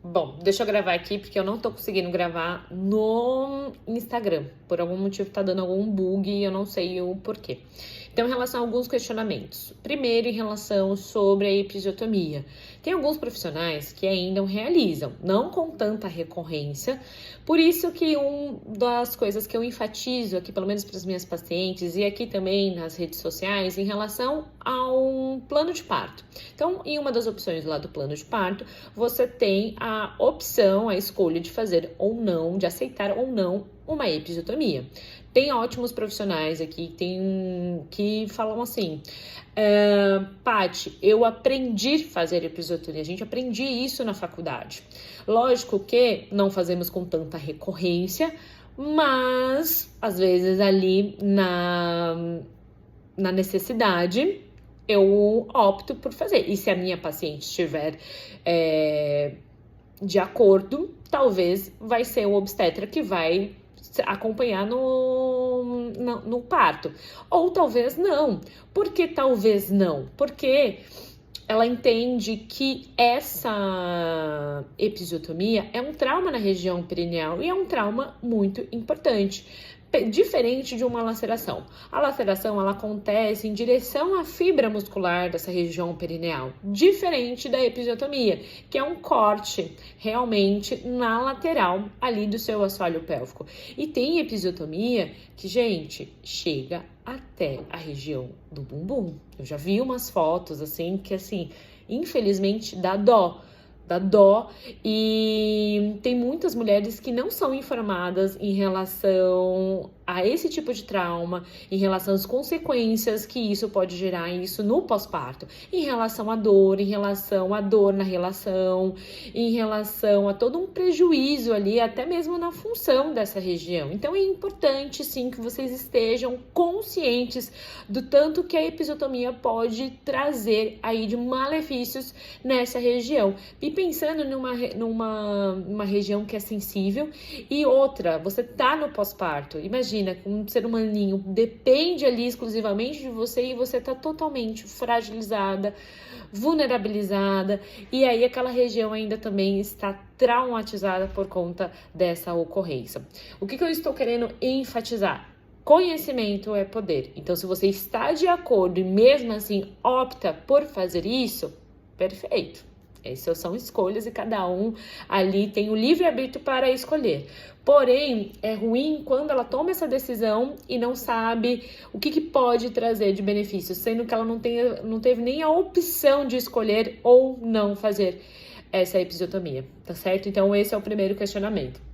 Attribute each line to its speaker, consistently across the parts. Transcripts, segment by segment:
Speaker 1: Bom, deixa eu gravar aqui porque eu não tô conseguindo gravar no Instagram. Por algum motivo tá dando algum bug e eu não sei o porquê. Então, em relação a alguns questionamentos. Primeiro, em relação sobre a episiotomia. Tem alguns profissionais que ainda realizam, não com tanta recorrência. Por isso que uma das coisas que eu enfatizo aqui, pelo menos para as minhas pacientes e aqui também nas redes sociais, em relação ao plano de parto. Então, em uma das opções lá do plano de parto, você tem a opção, a escolha de fazer ou não, de aceitar ou não uma episiotomia. Tem ótimos profissionais aqui que falam assim, Paty, eu aprendi a fazer episiotomia, a gente aprendi isso na faculdade. Lógico que não fazemos com tanta recorrência, mas às vezes ali na necessidade eu opto por fazer. E se a minha paciente estiver de acordo, talvez vai ser o obstetra que vai acompanhar no parto. Ou talvez não. Por que talvez não? Porque ela entende que essa episiotomia é um trauma na região perineal e é um trauma muito importante. Diferente de uma laceração. A laceração, ela acontece em direção à fibra muscular dessa região perineal, diferente da episiotomia, que é um corte realmente na lateral ali do seu assoalho pélvico. E tem episiotomia que, gente, chega até a região do bumbum. Eu já vi umas fotos assim, que assim, infelizmente dá dó e tem muitas mulheres que não são informadas em relação a esse tipo de trauma, em relação às consequências que isso pode gerar isso no pós-parto, em relação à dor na relação, em relação a todo um prejuízo ali, até mesmo na função dessa região. Então é importante sim que vocês estejam conscientes do tanto que a episiotomia pode trazer aí de malefícios nessa região. E pensando numa região que é sensível e outra, você tá no pós-parto, imagina, um ser humaninho depende ali exclusivamente de você e você tá totalmente fragilizada, vulnerabilizada e aí aquela região ainda também está traumatizada por conta dessa ocorrência. O que eu estou querendo enfatizar? Conhecimento é poder. Então, se você está de acordo e mesmo assim opta por fazer isso, perfeito. Essas são escolhas e cada um ali tem o livre-arbítrio para escolher. Porém, é ruim quando ela toma essa decisão e não sabe o que pode trazer de benefício, sendo que ela não teve nem a opção de escolher ou não fazer essa episiotomia, tá certo? Então, esse é o primeiro questionamento.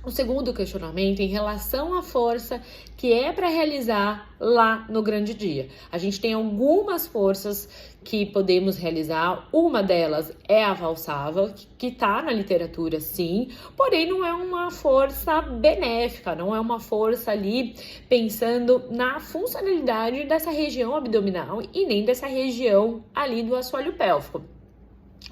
Speaker 1: O segundo questionamento em relação à força que é para realizar lá no grande dia. A gente tem algumas forças que podemos realizar, uma delas é a valsalva, que está na literatura sim, porém não é uma força benéfica, não é uma força ali pensando na funcionalidade dessa região abdominal e nem dessa região ali do assoalho pélvico.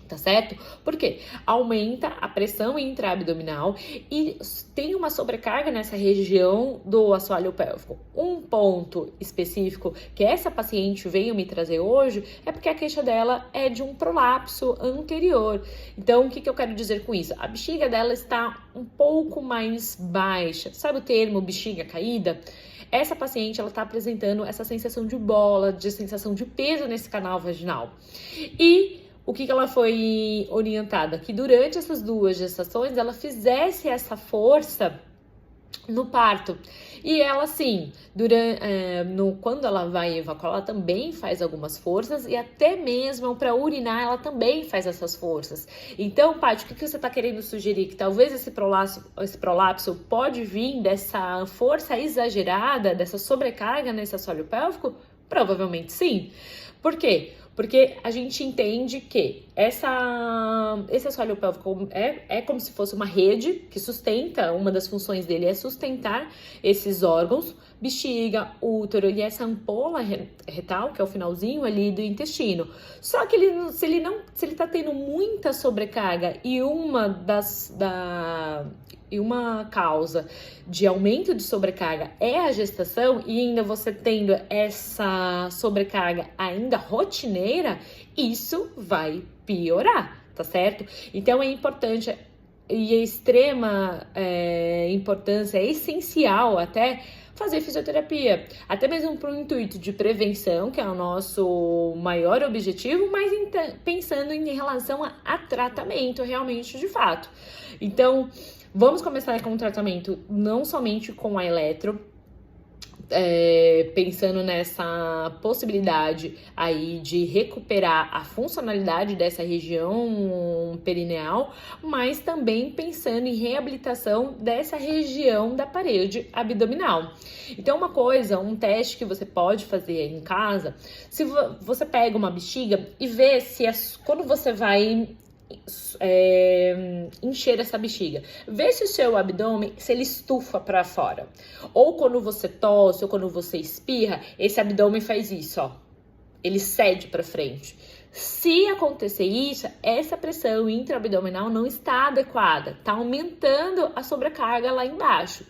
Speaker 1: Tá certo? Porque aumenta a pressão intraabdominal e tem uma sobrecarga nessa região do assoalho pélvico. Um ponto específico que essa paciente veio me trazer hoje é porque a queixa dela é de um prolapso anterior. Então, o que eu quero dizer com isso? A bexiga dela está um pouco mais baixa. Sabe o termo bexiga caída? Essa paciente, ela tá apresentando essa sensação de bola, de sensação de peso nesse canal vaginal. E o que ela foi orientada? Que durante essas 2 gestações ela fizesse essa força no parto. E ela, sim, quando ela vai evacuar, ela também faz algumas forças e até mesmo para urinar, ela também faz essas forças. Então, Paty, o que você está querendo sugerir? Que talvez esse prolapso pode vir dessa força exagerada, dessa sobrecarga nesse assoalho pélvico? Provavelmente sim. Por quê? Porque a gente entende que esse assoalho pélvico é como se fosse uma rede que sustenta, uma das funções dele é sustentar esses órgãos, bexiga, útero e essa ampola retal, que é o finalzinho ali do intestino. Só que se ele tá tendo muita sobrecarga e uma causa de aumento de sobrecarga é a gestação e ainda você tendo essa sobrecarga ainda rotineira, isso vai piorar, tá certo? Então é importante e é extrema importância, é essencial até fazer fisioterapia, até mesmo para o intuito de prevenção, que é o nosso maior objetivo, mas pensando em relação a tratamento realmente de fato. Então, vamos começar com o tratamento não somente com a eletro, pensando nessa possibilidade aí de recuperar a funcionalidade dessa região perineal, mas também pensando em reabilitação dessa região da parede abdominal. Então, um teste que você pode fazer aí em casa, se você pega uma bexiga e vê se quando você vai encher essa bexiga, vê se o seu abdômen, se ele estufa para fora, ou quando você tosse, ou quando você espirra, esse abdômen faz isso, ó, ele cede para frente. Se acontecer isso, essa pressão intraabdominal não está adequada, tá aumentando a sobrecarga lá embaixo.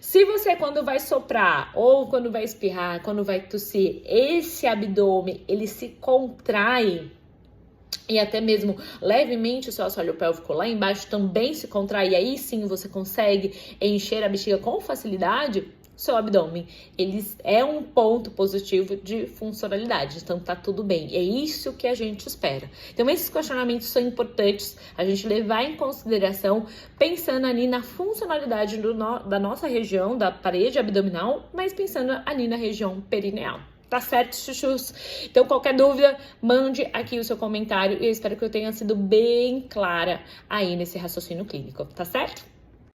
Speaker 1: Se você, quando vai soprar, ou quando vai espirrar, quando vai tossir, esse abdômen, ele se contrai, e até mesmo levemente o seu assoalho pélvico lá embaixo também se contrai, e aí sim você consegue encher a bexiga com facilidade, seu abdômen, ele é um ponto positivo de funcionalidade, então tá tudo bem, é isso que a gente espera. Então esses questionamentos são importantes a gente levar em consideração, pensando ali na funcionalidade da nossa região, da parede abdominal, mas pensando ali na região perineal. Tá certo, chuchus? Então, qualquer dúvida, mande aqui o seu comentário e eu espero que eu tenha sido bem clara aí nesse raciocínio clínico, tá certo?